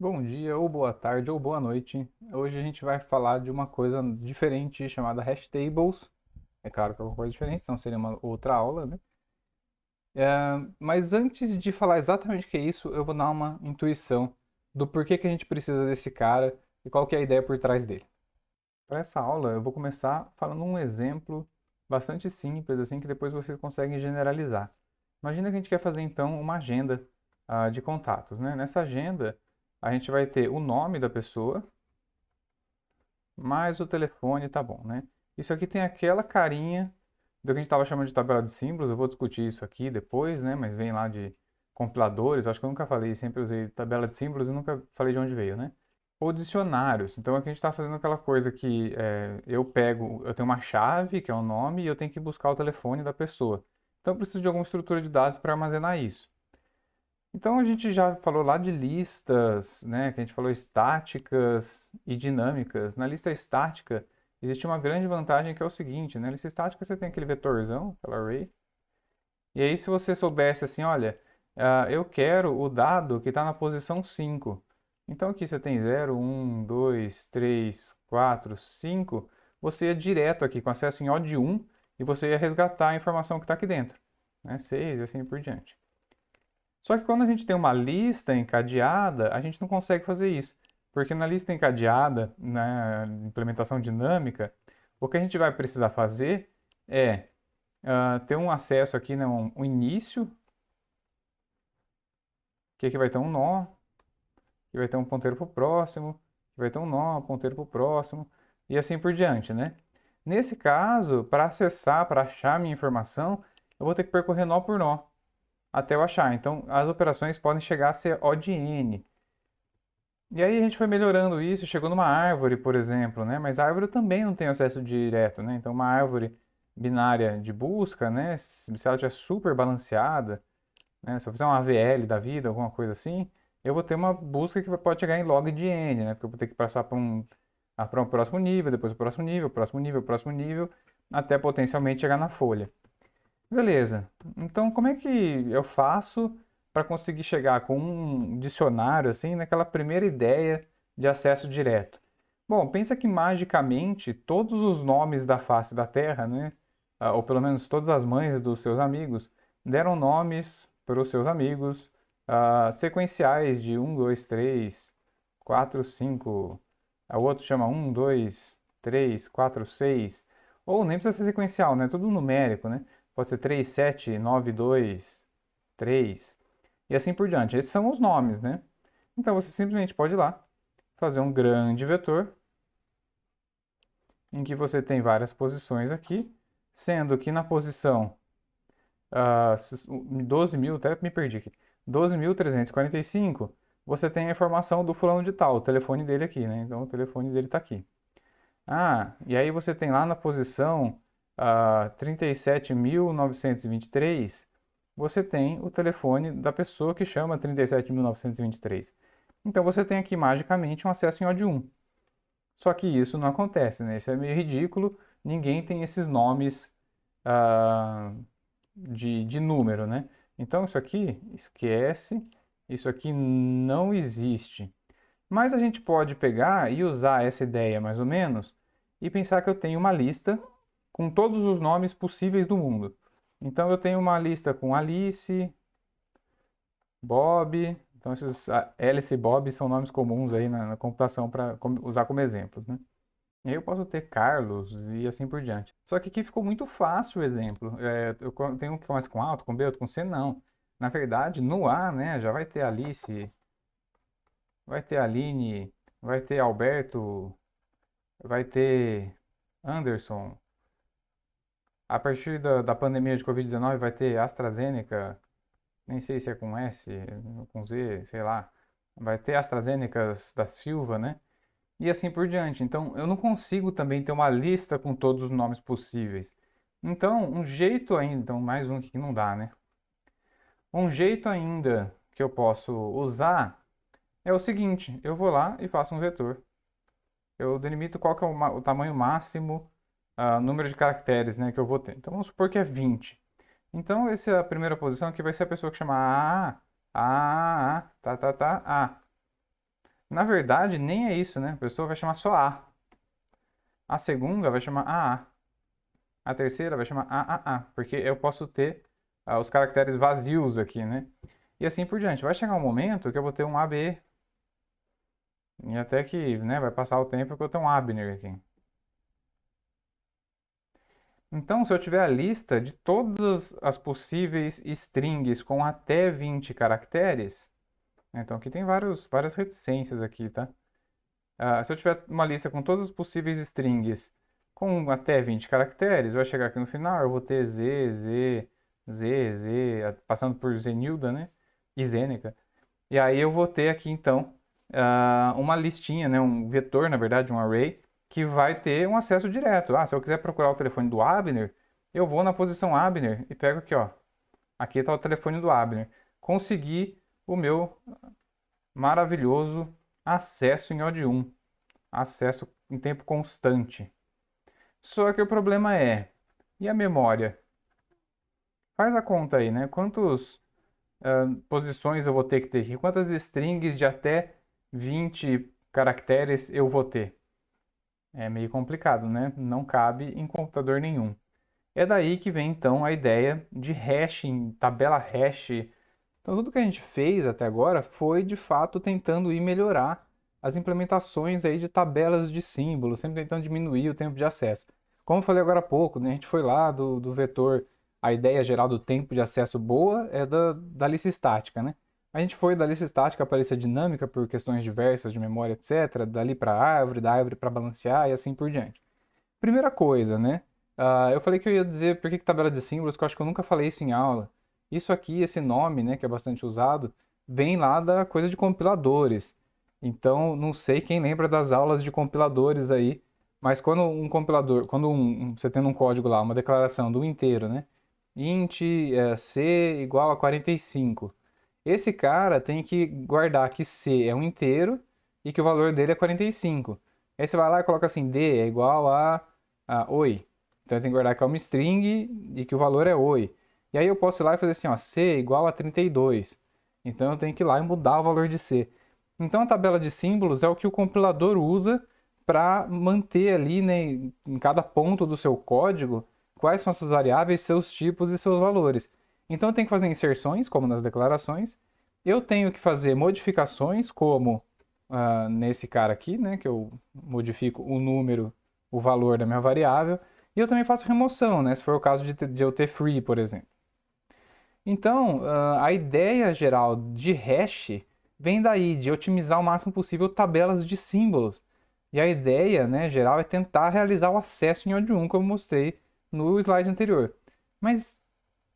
Bom dia, ou boa tarde, ou boa noite. Hoje a gente vai falar de uma coisa diferente chamada hash tables. É claro que é uma coisa diferente, senão seria uma outra aula, né? Mas antes de falar exatamente o que é isso, eu vou dar uma intuição do porquê que a gente precisa desse cara e qual que é a ideia por trás dele. Para essa aula, eu vou começar falando um exemplo bastante simples, assim, que depois vocês conseguem generalizar. Imagina que a gente quer fazer então uma agenda de contatos, né? Nessa agenda, a gente vai ter o nome da pessoa, mais o telefone, tá bom, né? Isso aqui tem aquela carinha do que a gente estava chamando de tabela de símbolos. Eu vou discutir isso aqui depois, né? Mas vem lá de compiladores. Acho que eu nunca falei, sempre usei tabela de símbolos e nunca falei de onde veio, né? Ou dicionários. Então aqui a gente está fazendo aquela coisa que eu tenho uma chave, que é o nome, e eu tenho que buscar o telefone da pessoa. Então eu preciso de alguma estrutura de dados para armazenar isso. Então a gente já falou lá de listas, né, que a gente falou estáticas e dinâmicas. Na lista estática existe uma grande vantagem que é o seguinte, né? Na lista estática você tem aquele vetorzão, aquela array. E aí se você soubesse assim, olha, eu quero o dado que está na posição 5. Então aqui você tem 0, 1, 2, 3, 4, 5. Você ia direto aqui com acesso em O de 1 e você ia resgatar a informação que está aqui dentro, né? 6 e assim por diante. Só que quando a gente tem uma lista encadeada, a gente não consegue fazer isso. Porque na lista encadeada, na implementação dinâmica, o que a gente vai precisar fazer é ter um acesso aqui, né, um início, que aqui vai ter um nó, que vai ter um ponteiro para o próximo, que vai ter um nó, um ponteiro para o próximo, e assim por diante, né? Nesse caso, para acessar, para achar minha informação, eu vou ter que percorrer nó por nó, até eu achar. Então, as operações podem chegar a ser O de N. E aí a gente foi melhorando isso, chegou numa árvore, por exemplo, né? Mas a árvore também não tem acesso direto, né? Então uma árvore binária de busca, né? Se ela estiver super balanceada, né? Se eu fizer uma AVL da vida, alguma coisa assim, eu vou ter uma busca que pode chegar em log de n, né? Porque eu vou ter que passar para um próximo nível, depois o próximo nível, próximo nível, próximo nível, até potencialmente chegar na folha. Beleza. Então, como é que eu faço para conseguir chegar com um dicionário assim naquela primeira ideia de acesso direto? Bom, pensa que magicamente todos os nomes da face da Terra, né, ou pelo menos todas as mães dos seus amigos, deram nomes para os seus amigos, sequenciais de um, 2, 3, 4, 5. O outro chama um, 2, 3, 4, 6. Ou nem precisa ser sequencial, né? Tudo numérico, né? Pode ser 3, 7, 9, 2, 3 e assim por diante. Esses são os nomes, né? Então você simplesmente pode ir lá, fazer um grande vetor, em que você tem várias posições aqui, sendo que na posição 12.000, até me perdi aqui, 12.345, você tem a informação do fulano de tal, o telefone dele aqui, né? Então o telefone dele está aqui. E aí você tem lá na posição 37.923, você tem o telefone da pessoa que chama 37.923. Então você tem aqui magicamente um acesso em O de 1. Só que isso não acontece, né? Isso é meio ridículo. Ninguém tem esses nomes ah, de número, né? Então isso aqui, esquece. Isso aqui não existe. Mas a gente pode pegar e usar essa ideia mais ou menos e pensar que eu tenho uma lista com todos os nomes possíveis do mundo. Então eu tenho uma lista com Alice, Bob. Então esses Alice e Bob são nomes comuns aí na computação para usar como exemplos, né? E aí eu posso ter Carlos e assim por diante. Só que aqui ficou muito fácil o exemplo. Eu tenho um que começa com A, outro com B, outro com C, não. Na verdade, no A, né, já vai ter Alice, vai ter Aline, vai ter Alberto, vai ter Anderson. A partir da pandemia de Covid-19 vai ter AstraZeneca, nem sei se é com S, com Z, sei lá. Vai ter AstraZeneca da Silva, né? E assim por diante. Então, eu não consigo também ter uma lista com todos os nomes possíveis. Então, um jeito ainda, então mais um aqui que não dá, né? Um jeito ainda que eu posso usar é o seguinte, eu vou lá e faço um vetor. Eu delimito qual que é o tamanho máximo, número de caracteres, né, que eu vou ter. Então, vamos supor que é 20. Então, essa é a primeira posição que vai ser a pessoa que chama tá, tá, tá, A. Na verdade, nem é isso, né? A pessoa vai chamar só A. A segunda vai chamar AA. A terceira vai chamar AAA, porque eu posso ter os caracteres vazios aqui, né? E assim por diante. Vai chegar um momento que eu vou ter um AB, e até que, né, vai passar o tempo que eu tenho um Abner aqui. Então, se eu tiver a lista de todas as possíveis strings com até 20 caracteres, né, então aqui tem várias reticências aqui, tá? Se eu tiver uma lista com todas as possíveis strings com até 20 caracteres, vai chegar aqui no final, eu vou ter Z, passando por Zenilda, né? E Zeneca. E aí eu vou ter aqui, então, uma listinha, né? Um vetor, na verdade, um array, que vai ter um acesso direto. Se eu quiser procurar o telefone do Abner, eu vou na posição Abner e pego aqui, ó. Aqui está o telefone do Abner. Consegui o meu maravilhoso acesso em OD1. Acesso em tempo constante. Só que o problema é, e a memória? Faz a conta aí, né? Quantas posições eu vou ter que ter aqui? Quantas strings de até 20 caracteres eu vou ter? É meio complicado, né? Não cabe em computador nenhum. É daí que vem então a ideia de hashing, tabela hash. Então tudo que a gente fez até agora foi de fato tentando ir melhorar as implementações aí de tabelas de símbolos, sempre tentando diminuir o tempo de acesso. Como eu falei agora há pouco, né, a gente foi lá do vetor, a ideia geral do tempo de acesso boa é da lista estática, né? A gente foi da lista estática para a lista dinâmica por questões diversas de memória, etc., dali para a árvore, da árvore para balancear e assim por diante. Primeira coisa, né? Eu falei que eu ia dizer por que tabela de símbolos, que eu acho que eu nunca falei isso em aula. Isso aqui, esse nome, né, que é bastante usado, vem lá da coisa de compiladores. Então, não sei quem lembra das aulas de compiladores aí, mas quando um compilador, quando você tem um código lá, uma declaração do inteiro, né? Int c igual a 45. Esse cara tem que guardar que c é um inteiro e que o valor dele é 45. Aí você vai lá e coloca assim, d é igual a oi. Então eu tenho que guardar que é uma string e que o valor é oi. E aí eu posso ir lá e fazer assim, ó, c é igual a 32. Então eu tenho que ir lá e mudar o valor de c. Então a tabela de símbolos é o que o compilador usa para manter ali, né, em cada ponto do seu código, quais são essas variáveis, seus tipos e seus valores. Então eu tenho que fazer inserções, como nas declarações. Eu tenho que fazer modificações, como nesse cara aqui, né, que eu modifico o número, o valor da minha variável. E eu também faço remoção, né, se for o caso de eu ter free, por exemplo. Então, a ideia geral de hash vem daí, de otimizar o máximo possível tabelas de símbolos. E a ideia, né, geral é tentar realizar o acesso em OD1, como eu mostrei no slide anterior. Mas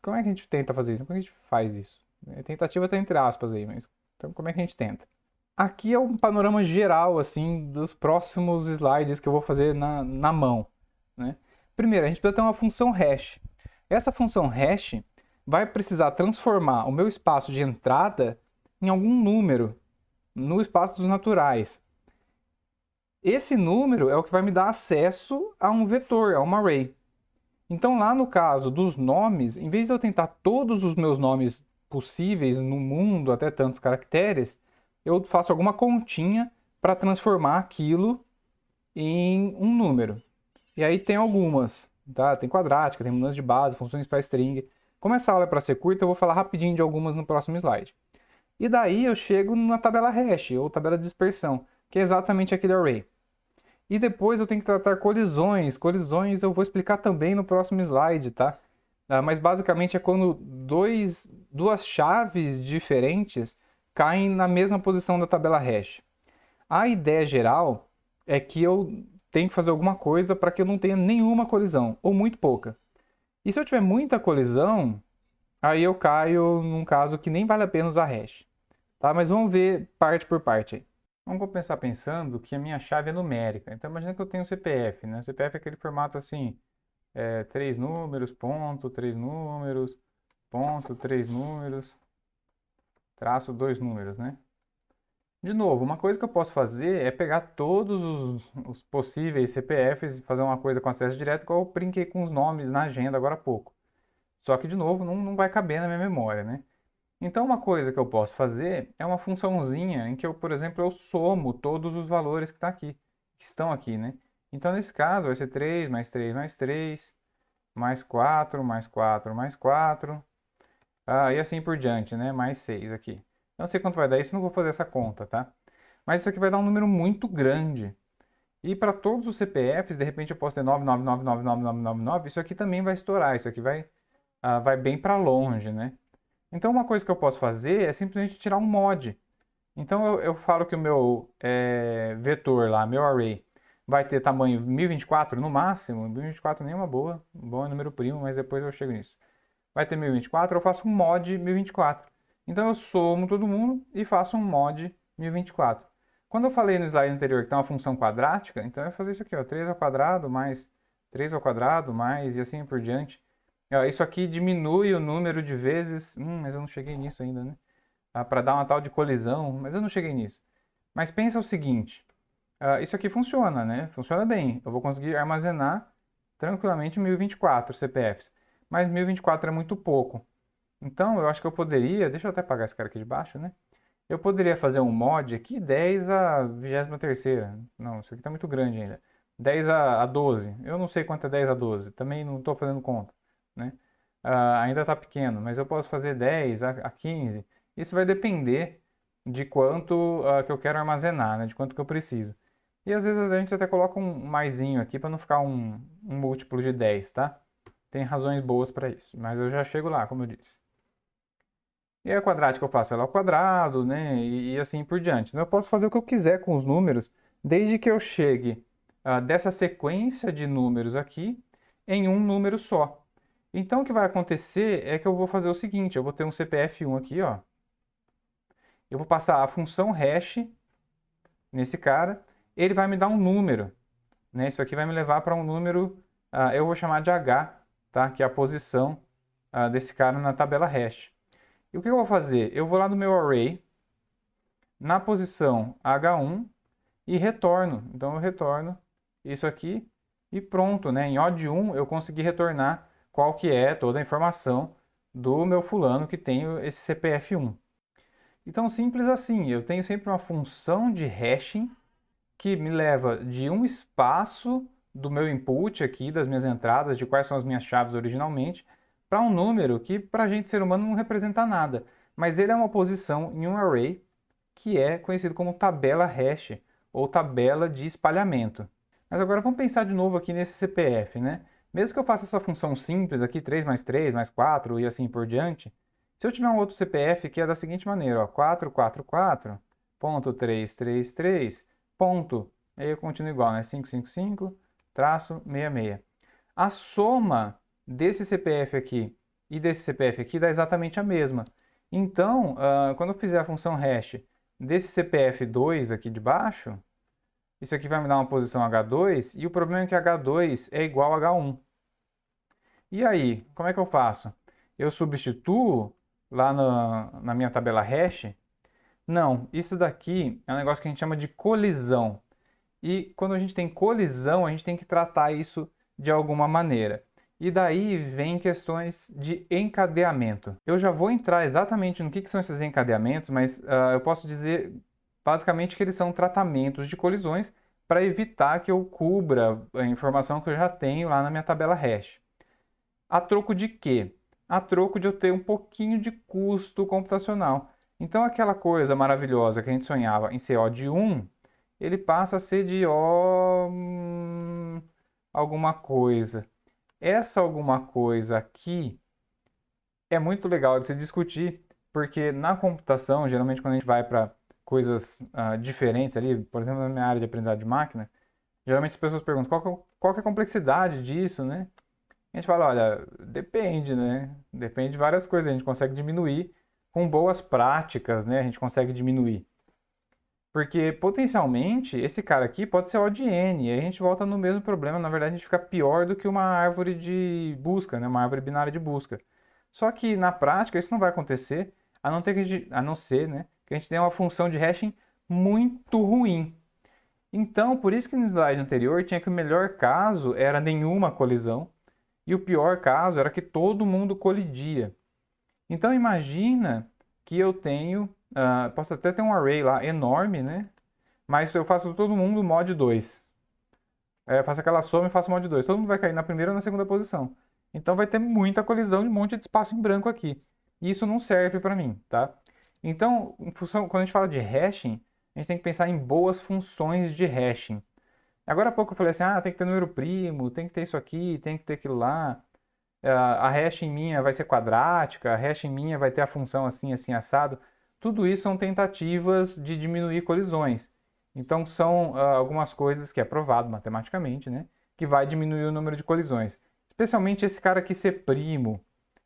como é que a gente tenta fazer isso? Como é que a gente faz isso? Tentativa está entre aspas aí, mas então, como é que a gente tenta? Aqui é um panorama geral, assim, dos próximos slides que eu vou fazer na mão, né? Primeiro, a gente precisa ter uma função hash. Essa função hash vai precisar transformar o meu espaço de entrada em algum número no espaço dos naturais. Esse número é o que vai me dar acesso a um vetor, a um array. Então, lá no caso dos nomes, em vez de eu tentar todos os meus nomes possíveis no mundo, até tantos caracteres, eu faço alguma continha para transformar aquilo em um número. E aí tem algumas, tá? Tem quadrática, tem mudança de base, funções para string. Como essa aula é para ser curta, eu vou falar rapidinho de algumas no próximo slide. E daí eu chego na tabela hash, ou tabela de dispersão, que é exatamente aquele array. E depois eu tenho que tratar colisões. Colisões eu vou explicar também no próximo slide, tá? Mas basicamente é quando duas chaves diferentes caem na mesma posição da tabela hash. A ideia geral é que eu tenho que fazer alguma coisa para que eu não tenha nenhuma colisão, ou muito pouca. E se eu tiver muita colisão, aí eu caio num caso que nem vale a pena usar hash. Tá? Mas vamos ver parte por parte aí. Vamos começar pensando que a minha chave é numérica. Então imagina que eu tenho um CPF, né? O CPF é aquele formato assim, três números, ponto, três números, ponto, três números, traço, dois números, né? De novo, uma coisa que eu posso fazer é pegar todos os possíveis CPFs e fazer uma coisa com acesso direto, igual eu brinquei com os nomes na agenda agora há pouco. Só que, de novo, não vai caber na minha memória, né? Então, uma coisa que eu posso fazer é uma funçãozinha em que eu, por exemplo, eu somo todos os valores que estão aqui, né? Então, nesse caso, vai ser 3 mais 3 mais 3, mais 4 mais 4 mais 4, e assim por diante, né? Mais 6 aqui. Eu não sei quanto vai dar isso, não vou fazer essa conta, tá? Mas isso aqui vai dar um número muito grande. E para todos os CPFs, de repente eu posso ter 999999999, isso aqui também vai estourar, isso aqui vai bem para longe, né? Então uma coisa que eu posso fazer é simplesmente tirar um mod. Então eu falo que o meu vetor lá, meu array, vai ter tamanho 1024 no máximo. 1024 nem é uma boa, um bom é número primo, mas depois eu chego nisso. Vai ter 1024, eu faço um mod 1024. Então eu somo todo mundo e faço um mod 1024. Quando eu falei no slide anterior que tem uma função quadrática, então eu vou fazer isso aqui, ó, 3 ao quadrado mais 3 ao quadrado mais e assim por diante. Isso aqui diminui o número de vezes, mas eu não cheguei nisso ainda, né? Para dar uma tal de colisão, mas eu não cheguei nisso. Mas pensa o seguinte, isso aqui funciona, né? Funciona bem. Eu vou conseguir armazenar tranquilamente 1024 CPFs. Mas 1024 é muito pouco. Então, eu acho que eu poderia, deixa eu até apagar esse cara aqui de baixo, né? Eu poderia fazer um mod aqui 10 a 23ª. Não, isso aqui está muito grande ainda. 10 a 12. Eu não sei quanto é 10 a 12. Também não estou fazendo conta, né? Ainda está pequeno, mas eu posso fazer 10 a 15. Isso vai depender de quanto que eu quero armazenar, né? De quanto que eu preciso. E às vezes a gente até coloca um maisinho aqui para não ficar um múltiplo de 10, tá? Tem razões boas para isso, mas eu já chego lá, como eu disse. E a quadrática eu faço ela ao quadrado, né? E assim por diante. Então, eu posso fazer o que eu quiser com os números, desde que eu chegue dessa sequência de números aqui em um número só. Então, o que vai acontecer é que eu vou fazer o seguinte: eu vou ter um CPF1 aqui, ó. Eu vou passar a função hash nesse cara, ele vai me dar um número, né? Isso aqui vai me levar para um número, eu vou chamar de H, tá? Que é a posição desse cara na tabela hash. E o que eu vou fazer? Eu vou lá no meu array, na posição H1 e retorno. Então eu retorno isso aqui e pronto, né? Em odd1 eu consegui retornar qual que é toda a informação do meu fulano que tem esse CPF1. Então simples assim, eu tenho sempre uma função de hashing que me leva de um espaço do meu input aqui, das minhas entradas, de quais são as minhas chaves originalmente, para um número que para a gente ser humano não representa nada. Mas ele é uma posição em um array que é conhecido como tabela hash ou tabela de espalhamento. Mas agora vamos pensar de novo aqui nesse CPF, né? Mesmo que eu faça essa função simples aqui, 3 mais 3 mais 4 e assim por diante, se eu tiver um outro CPF que é da seguinte maneira, ó, 444.333, ponto, aí eu continuo igual, né? 555, traço, 66. A soma desse CPF aqui e desse CPF aqui dá exatamente a mesma. Então, quando eu fizer a função hash desse CPF2 aqui de baixo, isso aqui vai me dar uma posição H2, e o problema é que H2 é igual a H1. E aí, como é que eu faço? Eu substituo lá na minha tabela hash? Não, isso daqui é um negócio que a gente chama de colisão. E quando a gente tem colisão, a gente tem que tratar isso de alguma maneira. E daí vem questões de encadeamento. Eu já vou entrar exatamente no que são esses encadeamentos, mas eu posso dizer basicamente que eles são tratamentos de colisões para evitar que eu cubra a informação que eu já tenho lá na minha tabela hash. A troco de quê? A troco de eu ter um pouquinho de custo computacional. Então aquela coisa maravilhosa que a gente sonhava em ser O de 1, ele passa a ser de O alguma coisa. Essa alguma coisa aqui é muito legal de se discutir, porque na computação, geralmente quando a gente vai para coisas diferentes ali, por exemplo, na minha área de aprendizado de máquina, geralmente as pessoas perguntam qual que é a complexidade disso, né? A gente fala, olha, depende, né? Depende de várias coisas, a gente consegue diminuir com boas práticas, né? A gente consegue diminuir. Porque potencialmente esse cara aqui pode ser O de N, e aí a gente volta no mesmo problema, na verdade a gente fica pior do que uma árvore de busca, né? Uma árvore binária de busca. Só que na prática isso não vai acontecer, a não ser, né, que a gente tenha uma função de hashing muito ruim. Então, por isso que no slide anterior tinha que o melhor caso era nenhuma colisão e o pior caso era que todo mundo colidia. Então imagina que eu tenho, posso até ter um array lá enorme, né? Mas eu faço todo mundo mod 2. Eu faço aquela soma e faço mod 2. Todo mundo vai cair na primeira ou na segunda posição. Então vai ter muita colisão de um monte de espaço em branco aqui. E isso não serve para mim, tá? Então, quando a gente fala de hashing, a gente tem que pensar em boas funções de hashing. Agora há pouco eu falei assim, tem que ter número primo, tem que ter isso aqui, tem que ter aquilo lá. A hashing minha vai ser quadrática, a hashing minha vai ter a função assim, assim, assado. Tudo isso são tentativas de diminuir colisões. Então, são algumas coisas que é provado matematicamente, né? Que vai diminuir o número de colisões. Especialmente esse cara aqui ser primo.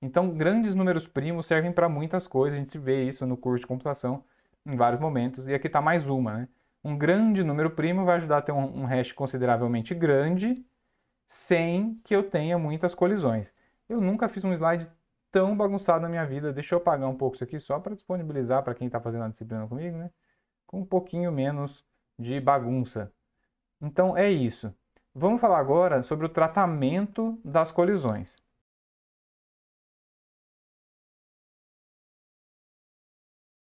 Então, grandes números primos servem para muitas coisas. A gente vê isso no curso de computação em vários momentos. E aqui está mais uma, né? Um grande número primo vai ajudar a ter um hash consideravelmente grande sem que eu tenha muitas colisões. Eu nunca fiz um slide tão bagunçado na minha vida. Deixa eu apagar um pouco isso aqui só para disponibilizar para quem está fazendo a disciplina comigo, né? Com um pouquinho menos de bagunça. Então é isso. Vamos falar agora sobre o tratamento das colisões.